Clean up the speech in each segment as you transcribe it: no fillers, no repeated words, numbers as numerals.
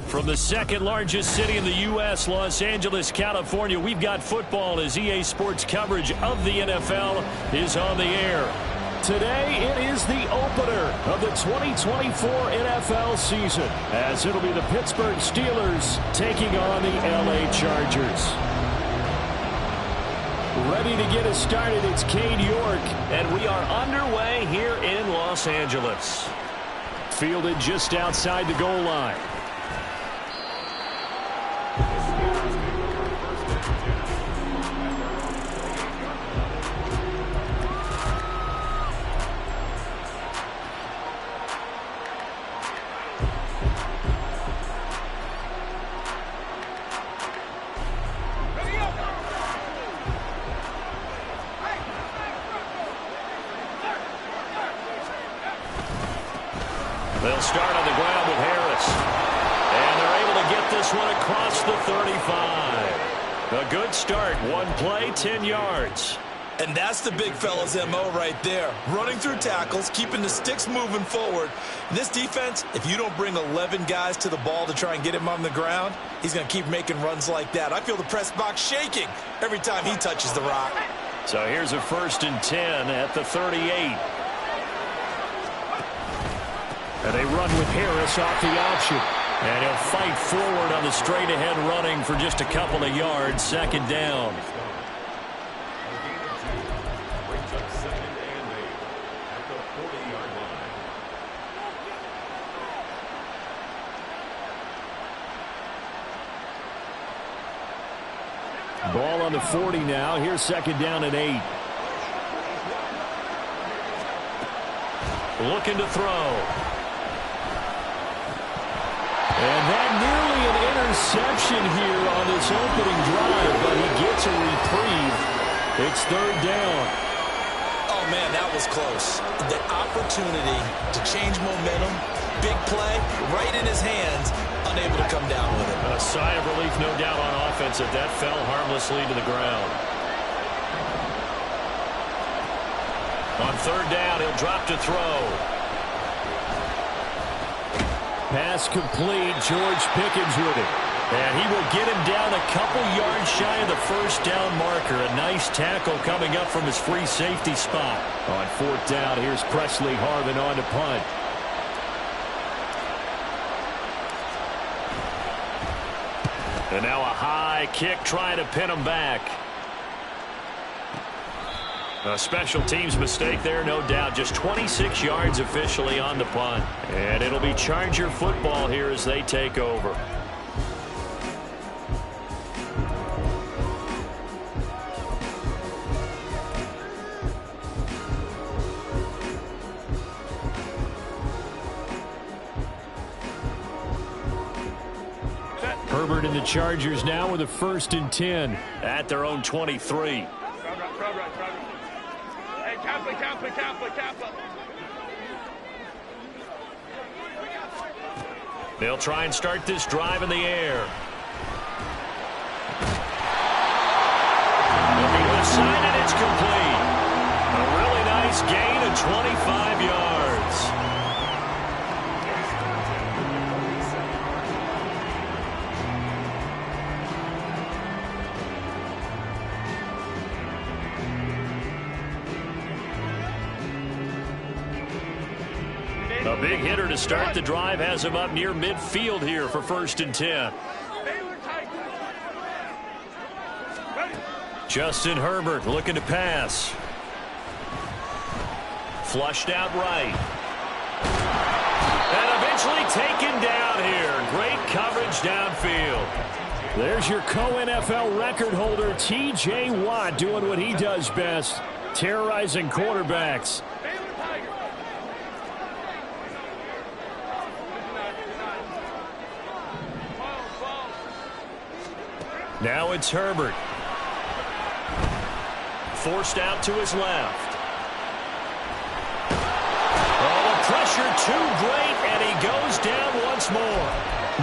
From the second largest city in the U.S., Los Angeles, California, we've got football as EA Sports coverage of the NFL is on the air. Today, it is the opener of the 2024 NFL season, as it'll be the Pittsburgh Steelers taking on the L.A. Chargers. Ready to get us started, it's Cade York, and we are underway here in Los Angeles. Fielded just outside the goal line. They'll start on the ground with Harris. And they're able to get this one across the 35. A good start. One play, 10 yards. And that's the big fella's MO right there. Running through tackles, keeping the sticks moving forward. This defense, if you don't bring 11 guys to the ball to try and get him on the ground, he's going to keep making runs like that. I feel the press box shaking every time he touches the rock. So here's a 1st and 10 at the 38. And they run with Harris off the option. And he'll fight forward on the straight-ahead running for just a couple of yards. 2nd down. Ball on the 40 now. Here's 2nd down and 8. Looking to throw. And that nearly an interception here on this opening drive, but he gets a reprieve. It's 3rd down. Oh, man, that was close. The opportunity to change momentum, big play, right in his hands, unable to come down with it. A sigh of relief, no doubt, on offense that that fell harmlessly to the ground. On 3rd down, he'll drop to throw. Pass complete. George Pickens with it. And he will get him down a couple yards shy of the 1st down marker. A nice tackle coming up from his free safety spot. On 4th down, here's Presley Harvin on to punt. And now a high kick trying to pin him back. A special teams mistake there, no doubt. Just 26 yards officially on the punt. And it'll be Charger football here as they take over. Herbert and the Chargers now with a 1st and 10 at their own 23. They'll try and start this drive in the air. Looking left side, and it's complete. A really nice gain of 25 yards. A big hitter to start the drive has him up near midfield here for 1st and 10. Justin Herbert looking to pass. Flushed out right. And eventually taken down here. Great coverage downfield. There's your co-NFL record holder, T.J. Watt, doing what he does best, terrorizing quarterbacks. Now it's Herbert. Forced out to his left. Oh, the pressure too great, and he goes down once more.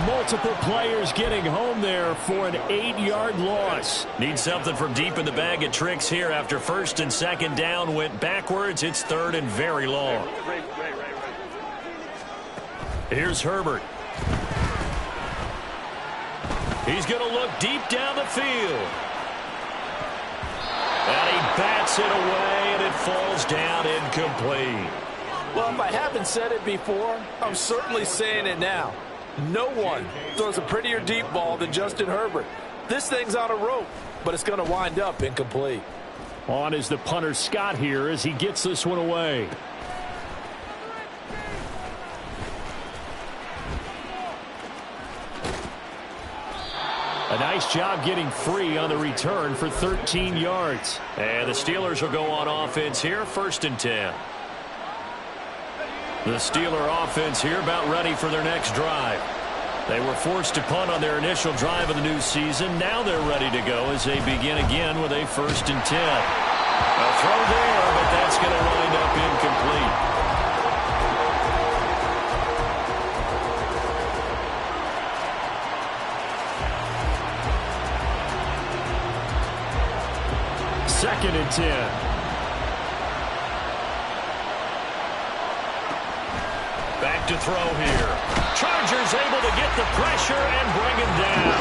Multiple players getting home there for an 8-yard loss. Need something from deep in the bag of tricks here after first and second down went backwards. It's third and very long. Here's Herbert. He's going to look deep down the field. And he bats it away, and it falls down incomplete. Well, if I haven't said it before, I'm certainly saying it now. No one throws a prettier deep ball than Justin Herbert. This thing's on a rope, but it's going to wind up incomplete. On is the punter Scott here as he gets this one away. A nice job getting free on the return for 13 yards. And the Steelers will go on offense here, 1st and 10. The Steeler offense here about ready for their next drive. They were forced to punt on their initial drive of the new season. Now they're ready to go as they begin again with a 1st and 10. A throw there, but that's going to wind up incomplete. Second and 10. Back to throw here. Chargers able to get the pressure and bring him down.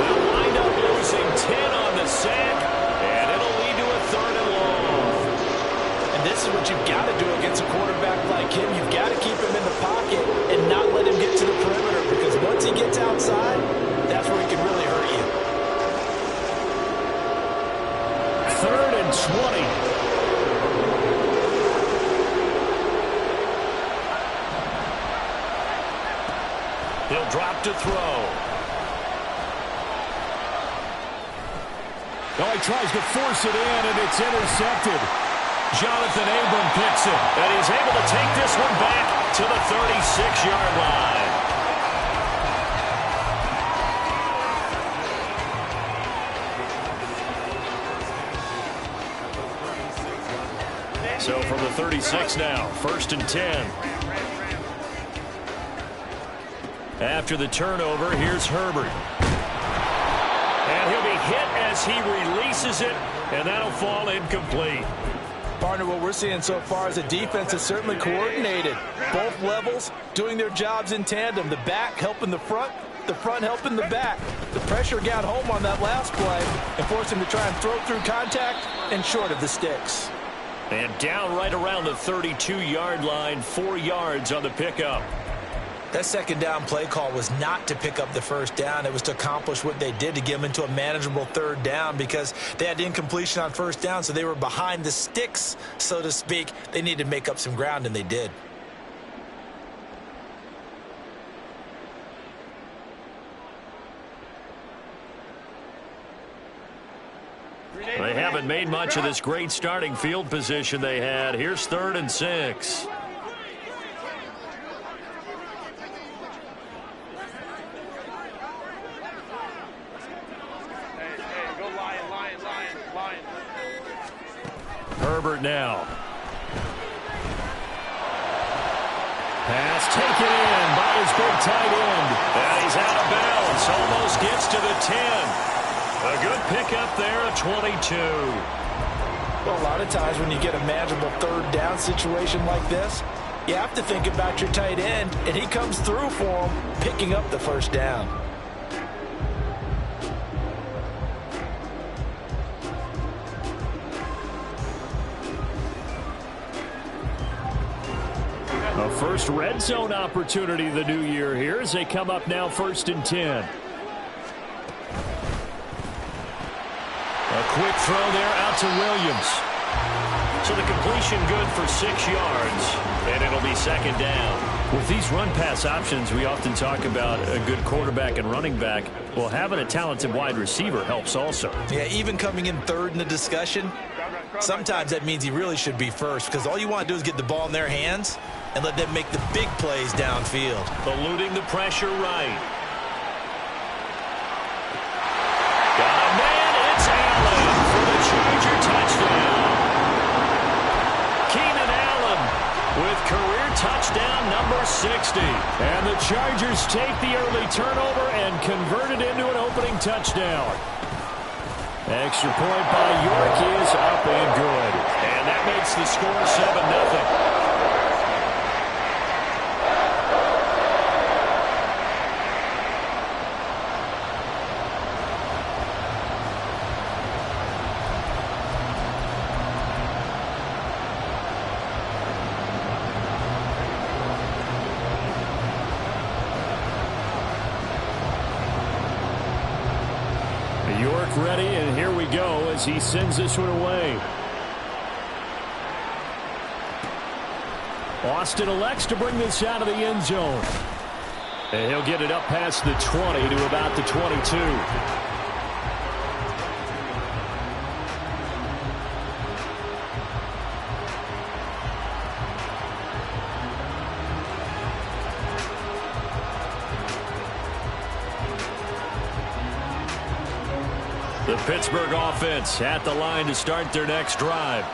They'll wind up losing 10 on the sack, and it'll lead to a 3rd and long. And this is what you've got to do against a quarterback like him. You've got to keep him in the pocket and not let him get to the perimeter, because once he gets outside, that's where he can really hurt you. 3rd and 20. He'll drop to throw. Oh, he tries to force it in, and it's intercepted. Jonathan Abram picks it, and he's able to take this one back to the 36-yard line. So from the 36 now, 1st and 10. After the turnover, here's Herbert. And he'll be hit as he releases it, and that'll fall incomplete. Partner, what we're seeing so far is a defense that's certainly coordinated. Both levels doing their jobs in tandem. The back helping the front helping the back. The pressure got home on that last play and forced him to try and throw through contact and short of the sticks. And down right around the 32-yard line, 4 yards on the pickup. That second down play call was not to pick up the 1st down. It was to accomplish what they did, to get them into a manageable 3rd down, because they had incompletion on 1st down, so they were behind the sticks, so to speak. They needed to make up some ground, and they did. They haven't made much of this great starting field position they had. Here's 3rd and 6. Herbert now. Pass taken in by his big tight end. And he's out of bounds. Almost gets to the 10. A good pickup there at 22. Well, a lot of times when you get a manageable 3rd down situation like this, you have to think about your tight end, and he comes through for him, picking up the 1st down. A first red zone opportunity the new year here as they come up now 1st and 10. A quick throw there out to Williams. So the completion good for 6 yards, and it'll be second down. With these run-pass options, we often talk about a good quarterback and running back. Well, having a talented wide receiver helps also. Yeah, even coming in third in the discussion, sometimes that means he really should be first, because all you want to do is get the ball in their hands and let them make the big plays downfield. Eluding the pressure right. Got a man, it's Allen for the Charger touchdown. Keenan Allen with career touchdown number 60. And the Chargers take the early turnover and convert it into an opening touchdown. Extra point by York is up and good. And that makes the score 7-0. York ready, and here we go as he sends this one away. Austin elects to bring this out of the end zone. And he'll get it up past the 20 to about the 22. The Pittsburgh offense at the line to start their next drive.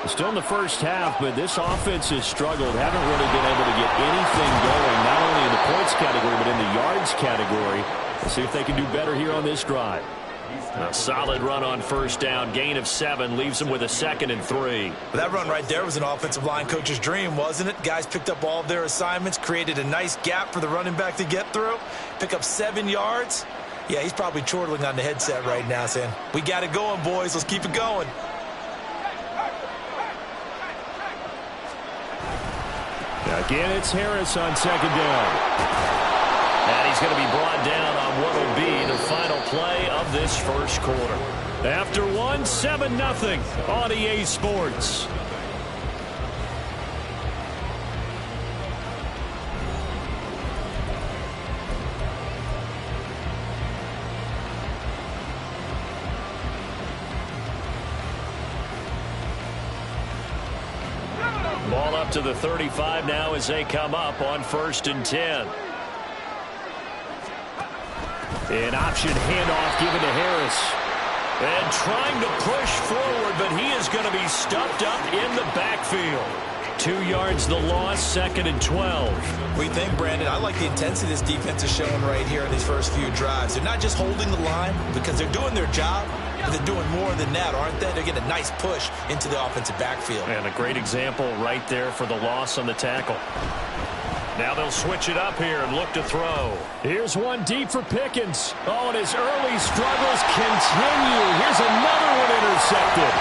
Still in the first half, but this offense has struggled. Haven't really been able to get anything going, not only in the points category, but in the yards category. Let's see if they can do better here on this drive. A solid run on first down. Gain of 7 leaves them with a 2nd and 3. That run right there was an offensive line coach's dream, wasn't it? Guys picked up all of their assignments, created a nice gap for the running back to get through, pick up 7 yards. Yeah, he's probably chortling on the headset right now saying, we got it going, boys. Let's keep it going. Again, it's Harris on second down. And he's going to be brought down on what will be the final play of this first quarter. After 7-0 on EA Sports. Ball up to the 35 now as they come up on 1st and 10. An option handoff given to Harris. And trying to push forward, but he is going to be stuffed up in the backfield. 2 yards the loss, 2nd and 12. We think, Brandon, I like the intensity this defense is showing right here in these first few drives. They're not just holding the line because they're doing their job, but they're doing more than that, aren't they? They're getting a nice push into the offensive backfield. And a great example right there for the loss on the tackle. Now they'll switch it up here and look to throw. Here's one deep for Pickens. Oh, and his early struggles continue. Here's another one intercepted.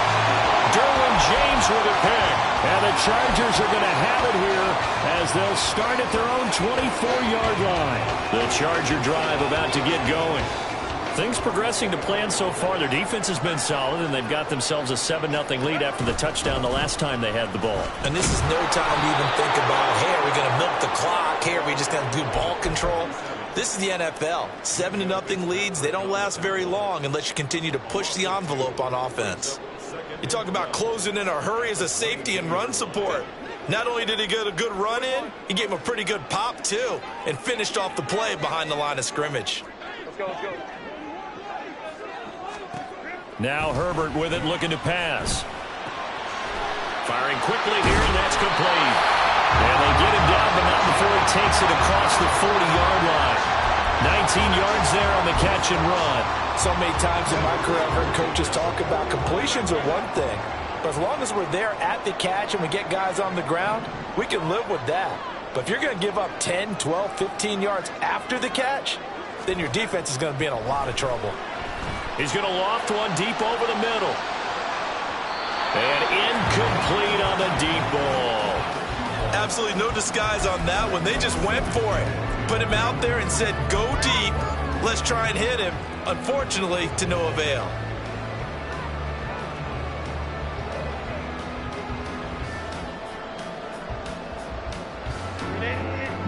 Derwin James with a pick. And the Chargers are going to have it here as they'll start at their own 24-yard line. The Charger drive about to get going. Things progressing to plan so far. Their defense has been solid, and they've got themselves a 7-0 lead after the touchdown the last time they had the ball. And this is no time to even think about, hey, are we going to milk the clock? Hey, are we just going to do ball control? This is the NFL. 7-0 leads, they don't last very long unless you continue to push the envelope on offense. You talk about closing in a hurry as a safety and run support. Not only did he get a good run in, he gave him a pretty good pop, too, and finished off the play behind the line of scrimmage. Let's go, let's go. Now Herbert with it, looking to pass. Firing quickly here, and that's complete. And they get him down, but not before he takes it across the 40-yard line. 19 yards there on the catch and run. So many times in my career, I've heard coaches talk about completions are one thing. But as long as we're there at the catch and we get guys on the ground, we can live with that. But if you're going to give up 10, 12, 15 yards after the catch, then your defense is going to be in a lot of trouble. He's going to loft one deep over the middle. And incomplete on the deep ball. Absolutely no disguise on that one. They just went for it. Put him out there and said, go deep. Let's try and hit him. Unfortunately, to no avail.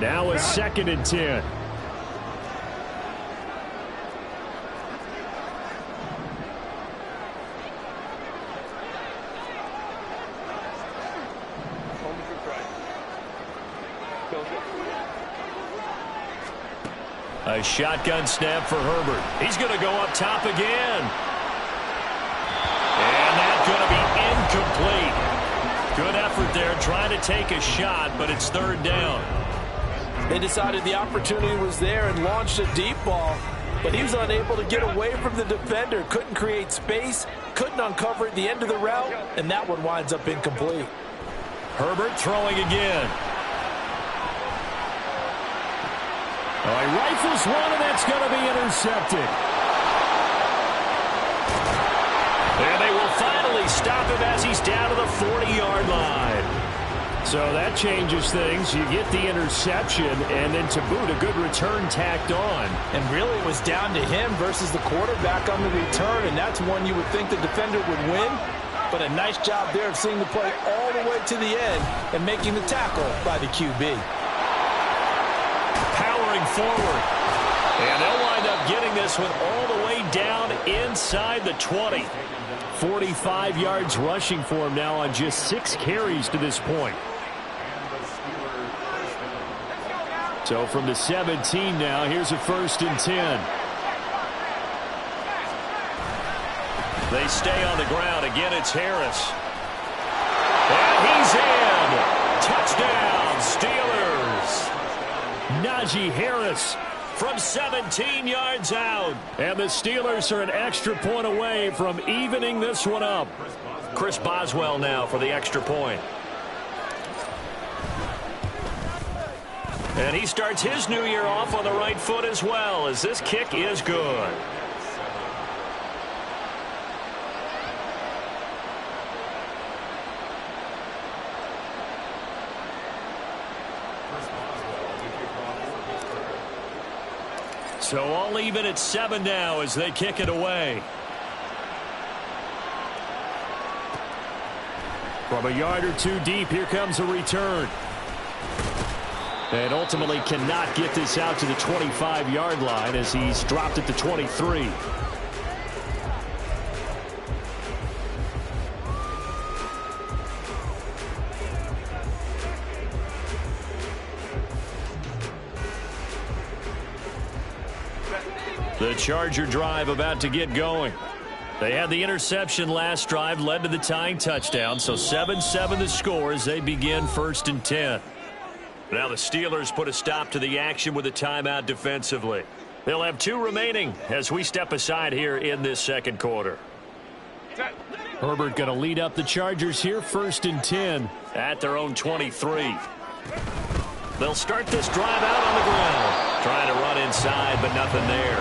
Now a 2nd and 10. A shotgun snap for Herbert. He's going to go up top again. And that's going to be incomplete. Good effort there trying to take a shot, but it's 3rd down. They decided the opportunity was there and launched a deep ball, but he was unable to get away from the defender. Couldn't create space, couldn't uncover at the end of the route, and that one winds up incomplete. Herbert throwing again. Oh, he rifles one, and that's going to be intercepted. And they will finally stop him as he's down to the 40-yard line. So that changes things. You get the interception, and then to boot, a good return tacked on. And really it was down to him versus the quarterback on the return, and that's one you would think the defender would win. But a nice job there of seeing the play all the way to the end and making the tackle by the QB. Powering forward. And they'll wind up getting this one all the way down inside the 20. 45 yards rushing for him now on just 6 carries to this point. So from the 17 now, here's a 1st and 10. They stay on the ground. Again, it's Harris. And he's in. Touchdown, Steelers. Najee Harris from 17 yards out. And the Steelers are an extra point away from evening this one up. Chris Boswell now for the extra point. And he starts his new year off on the right foot as well, as this kick is good. So all even at 7 now as they kick it away. From a yard or two deep, here comes a return. And ultimately cannot get this out to the 25-yard line as he's dropped at the 23. The Charger drive about to get going. They had the interception last drive, led to the tying touchdown, so 7-7 the score as they begin 1st and 10. Now the Steelers put a stop to the action with a timeout defensively. They'll have 2 remaining as we step aside here in this 2nd quarter. Herbert going to lead up the Chargers here, 1st and 10 at their own 23. They'll start this drive out on the ground. Trying to run inside, but nothing there.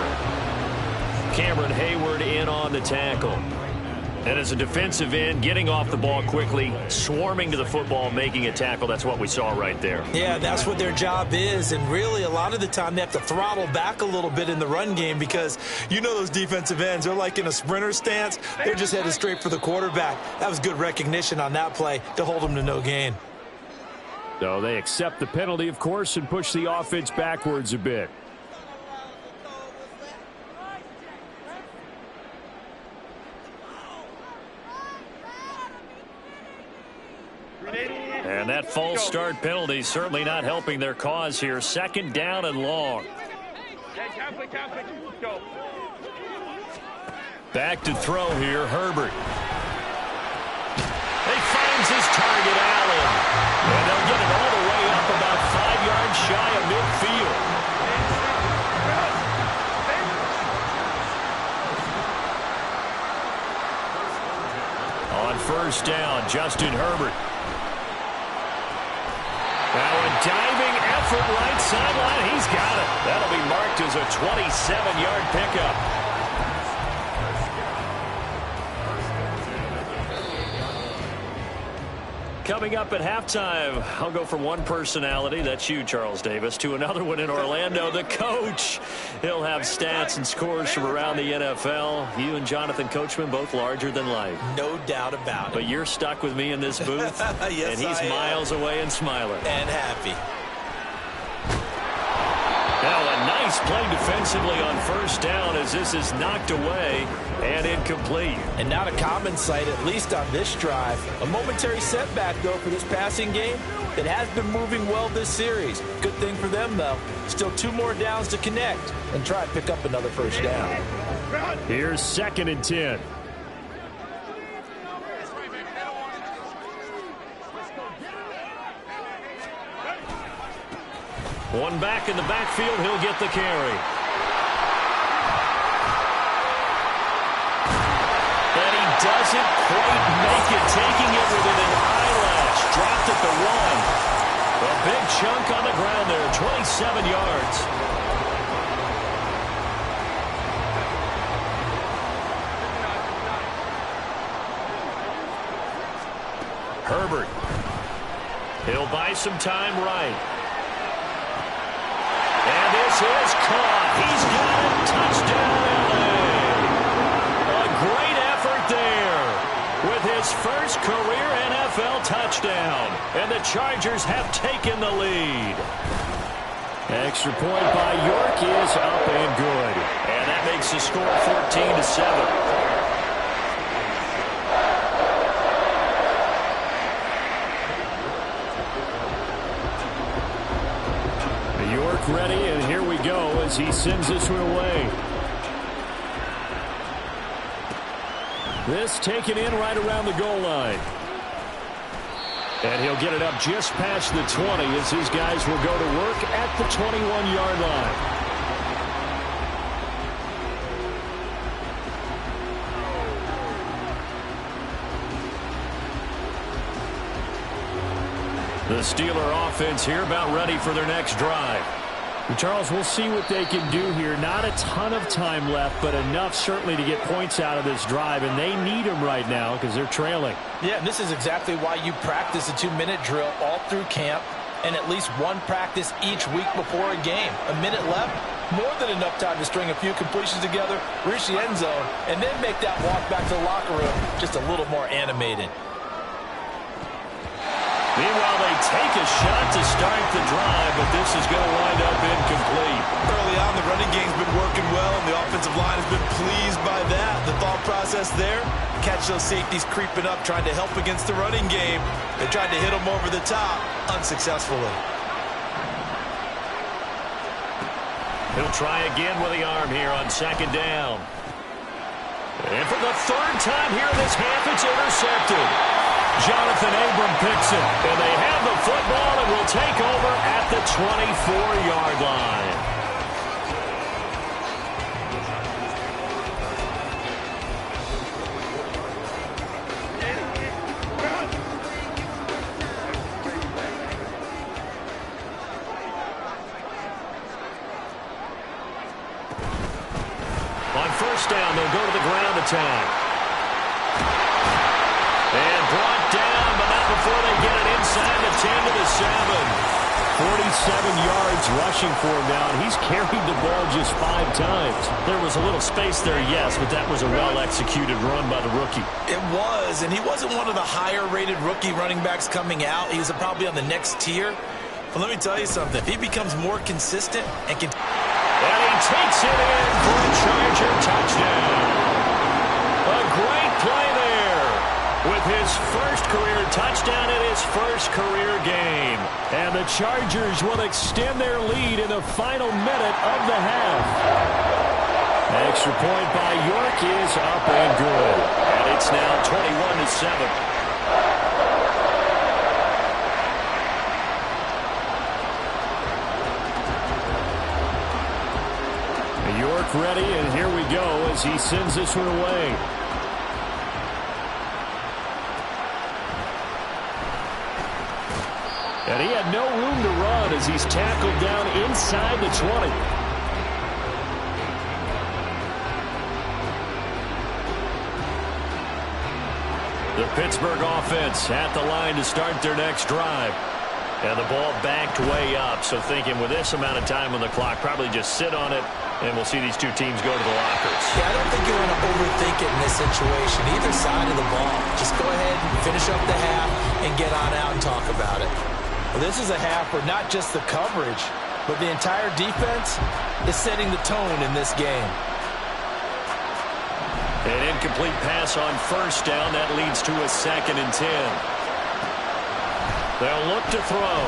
Cameron Hayward in on the tackle. And as a defensive end, getting off the ball quickly, swarming to the football, making a tackle, that's what we saw right there. Yeah, that's what their job is. And really, a lot of the time, they have to throttle back a little bit in the run game because you know those defensive ends, they're like in a sprinter stance. They're just headed straight for the quarterback. That was good recognition on that play to hold them to no gain. So they accept the penalty, of course, and push the offense backwards a bit. And that false start penalty certainly not helping their cause here. 2nd down and long. Back to throw here, Herbert. He finds his target, Allen. And they'll get it all the way up about 5 yards shy of midfield. On 1st down, Justin Herbert. Now a diving effort right sideline. He's got it. That'll be marked as a 27-yard pickup. Coming up at halftime, I'll go from one personality, that's you, Charles Davis, to another one in Orlando, the coach. He'll have stats and scores from around the NFL. You and Jonathan Coachman, both larger than life. No doubt about it. But you're stuck with me in this booth, yes, and he's miles away and smiling. And happy. Nice play defensively on first down as this is knocked away and incomplete. And not a common sight, at least on this drive. A momentary setback, though, for this passing game. It has been moving well this series. Good thing for them, though. Still 2 more downs to connect and try and pick up another first down. Here's 2nd and 10. One back in the backfield, he'll get the carry. And he doesn't quite make it, taking it within an eyelash. Dropped at the 1. A big chunk on the ground there, 27 yards. Herbert. He'll buy some time right. And this is caught. He's got it. Touchdown, LA. A great effort there with his first career NFL touchdown. And the Chargers have taken the lead. Extra point by York is up and good. And that makes the score 14-7. Ready, and here we go as he sends this one away. This taken in right around the goal line. And he'll get it up just past the 20 as his guys will go to work at the 21-yard line. The Steeler offense here about ready for their next drive. Charles, we'll see what they can do here. Not a ton of time left, but enough certainly to get points out of this drive, and they need them right now because they're trailing. Yeah, and this is exactly why you practice a 2-minute drill all through camp and at least one practice each week before a game. A minute left, more than enough time to string a few completions together, reach the end zone, and then make that walk back to the locker room just a little more animated. Meanwhile, they take a shot to start the drive, but this is going to wind up incomplete. Early on, the running game's been working well, and the offensive line has been pleased by that. The thought process there, catch those safeties creeping up, trying to help against the running game. They tried to hit them over the top, unsuccessfully. He'll try again with the arm here on 2nd down. And for the 3rd time here in this half, it's intercepted. Jonathan Abram picks it, and they have the football and will take over at the 24-yard line. On 1st down, they'll go to the ground attack. And brought down, but not before they get it inside the 10 to the 7. 47 yards rushing for him now, and he's carried the ball just 5 times. There was a little space there, yes, but that was a well-executed run by the rookie. It was, and he wasn't one of the higher-rated rookie running backs coming out. He was probably on the next tier. But let me tell you something. If he becomes more consistent and can... And he takes it in for a Charger touchdown. A great play there. With his first career touchdown in his first career game. And the Chargers will extend their lead in the final minute of the half. Extra point by York is up and good. And it's now 21-7. York ready, and here we go as he sends this one away. And he had no room to run as he's tackled down inside the 20. The Pittsburgh offense at the line to start their next drive. And the ball backed way up, so thinking with this amount of time on the clock, probably just sit on it, and we'll see these two teams go to the lockers. Yeah, I don't think you want to overthink it in this situation, either side of the ball. Just go ahead and finish up the half and get on out and talk about it. Well, this is a half where not just the coverage, but the entire defense is setting the tone in this game. An incomplete pass on first down. That leads to a 2nd and 10. They'll look to throw.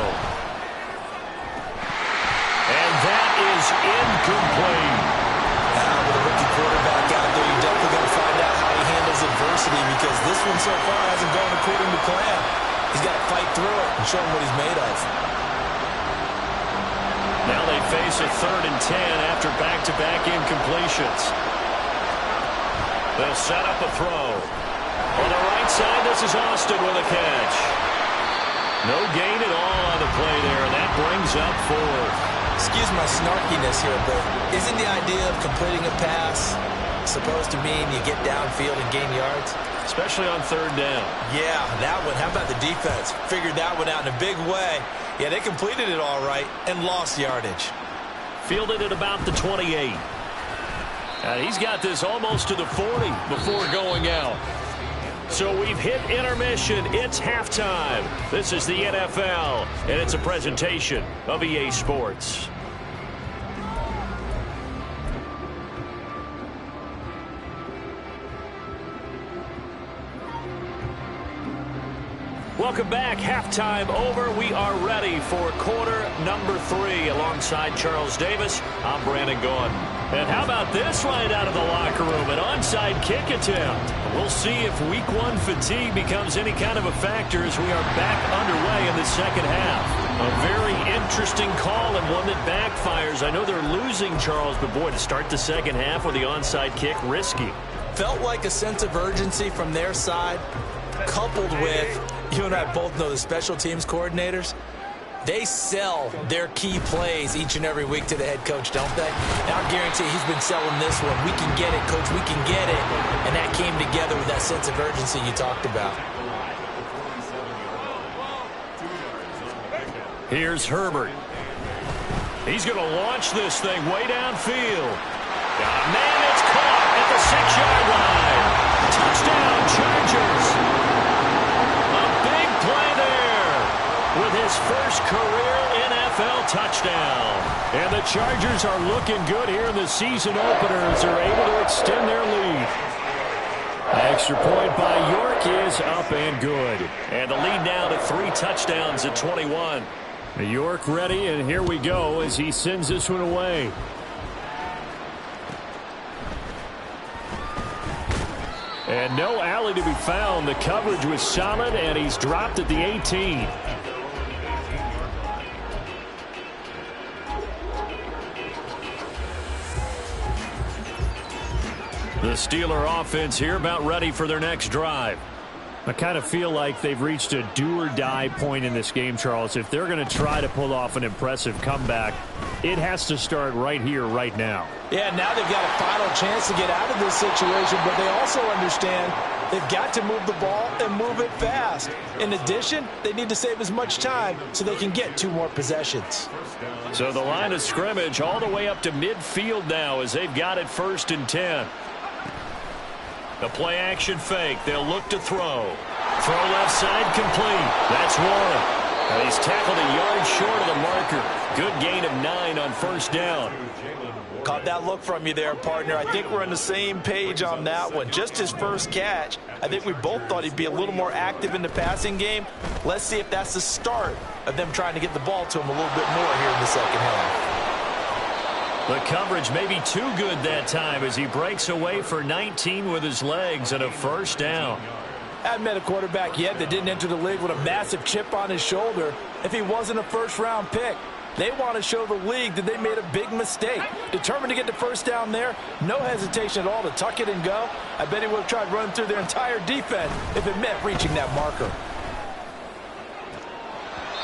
And that is incomplete. Now, with a rookie quarterback out there, you're definitely going to find out how he handles adversity, because this one so far hasn't gone according to plan. He's got to fight through it and show him what he's made of. Now they face a 3rd and 10 after back-to-back incompletions. They'll set up a throw. On the right side, this is Austin with a catch. No gain at all on the play there, and that brings up 4th. Excuse my snarkiness here, but isn't the idea of completing a pass supposed to mean you get downfield and gain yards? Especially on 3rd down. Yeah, that one. How about the defense? Figured that one out in a big way. Yeah, they completed it all right and lost yardage. Fielded at about the 28. And he's got this almost to the 40 before going out. So we've hit intermission. It's halftime. This is the NFL, and it's a presentation of EA Sports. Welcome back. Halftime over. We are ready for quarter number 3. Alongside Charles Davis, I'm Brandon Gaudin. And how about this right out of the locker room? An onside kick attempt. We'll see if week 1 fatigue becomes any kind of a factor as we are back underway in the second half. A very interesting call and one that backfires. I know they're losing, Charles, but boy, to start the second half with the onside kick, risky. Felt like a sense of urgency from their side, coupled with, you and I both know the special teams coordinators, they sell their key plays each and every week to the head coach, don't they? And I guarantee he's been selling this one. We can get it, coach, we can get it. And that came together with that sense of urgency you talked about. Here's Herbert. He's going to launch this thing way downfield. Man, it's caught at the 6-yard line. Touchdown, Chargers. A big play there with his first career NFL touchdown. And the Chargers are looking good here in the season opener as they're able to extend their lead. Extra point by York is up and good. And the lead now to 3 touchdowns at 21. York ready, and here we go as he sends this one away. And no alley to be found. The coverage was solid, and he's dropped at the 18. The Steeler offense here about ready for their next drive. I kind of feel like they've reached a do-or-die point in this game, Charles. If they're going to try to pull off an impressive comeback, it has to start right here, right now. Yeah, now they've got a final chance to get out of this situation, but they also understand they've got to move the ball and move it fast. In addition, they need to save as much time so they can get 2 more possessions. So the line of scrimmage all the way up to midfield now as they've got it 1st and 10. The play action fake. They'll look to throw. Throw left side complete. That's one. And he's tackled a yard short of the marker. Good gain of 9 on 1st down. Caught that look from you there, partner. I think we're on the same page on that one. Just his first catch. I think we both thought he'd be a little more active in the passing game. Let's see if that's the start of them trying to get the ball to him a little bit more here in the second half. The coverage may be too good that time as he breaks away for 19 with his legs and a 1st down. I haven't met a quarterback yet that didn't enter the league with a massive chip on his shoulder if he wasn't a first-round pick. They want to show the league that they made a big mistake. Determined to get the 1st down there, no hesitation at all to tuck it and go. I bet he would have tried running through their entire defense if it meant reaching that marker.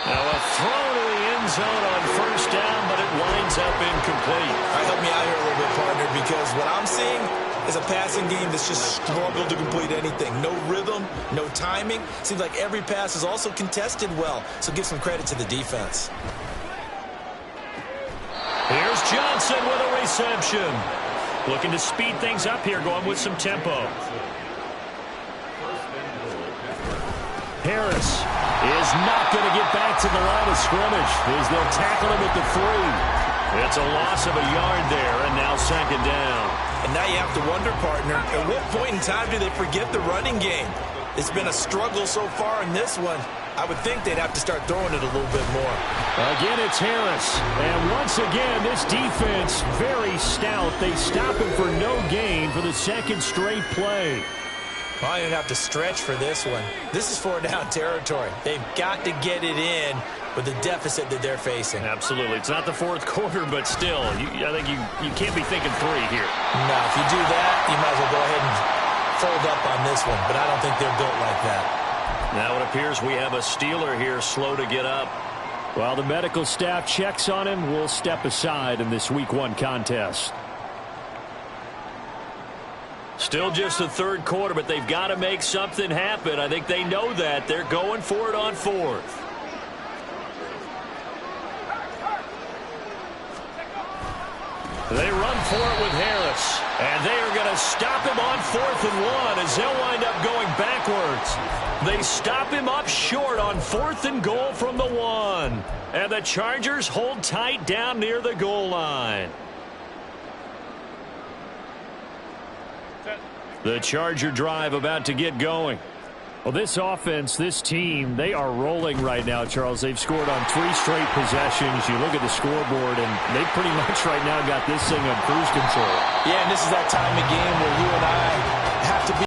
Now a throw to the end zone on 1st down, but it winds up incomplete. All right, help me out here a little bit, partner, because what I'm seeing is a passing game that's just struggled to complete anything. No rhythm, no timing. Seems like every pass is also contested well, so give some credit to the defense. Here's Johnson with a reception. Looking to speed things up here, going with some tempo. Harris is not going to get back to the line of scrimmage as they'll tackle him at the 3. It's a loss of a yard there, and now second down. And now you have to wonder, partner, at what point in time do they forget the running game? It's been a struggle so far in this one. I would think they'd have to start throwing it a little bit more. Again, it's Harris. And once again, this defense very stout. They stop him for no gain for the second straight play. Well, I didn't have to stretch for this one. This is 4-down territory. They've got to get it in with the deficit that they're facing. Absolutely. It's not the fourth quarter, but still, I think you can't be thinking 3 here. No, if you do that, you might as well go ahead and fold up on this one, but I don't think they're built like that. Now it appears we have a Steeler here slow to get up. While the medical staff checks on him, we'll step aside in this Week 1 contest. Still just the third quarter, but they've got to make something happen. I think they know that. They're going for it on 4th. They run for it with Harris. And they are going to stop him on 4th and 1 as they'll wind up going backwards. They stop him up short on 4th and goal from the 1. And the Chargers hold tight down near the goal line. The Charger drive about to get going. Well, this offense, this team, they are rolling right now, Charles. They've scored on 3 straight possessions. You look at the scoreboard, and they pretty much right now got this thing on cruise control. Yeah, and this is that time of game where you and I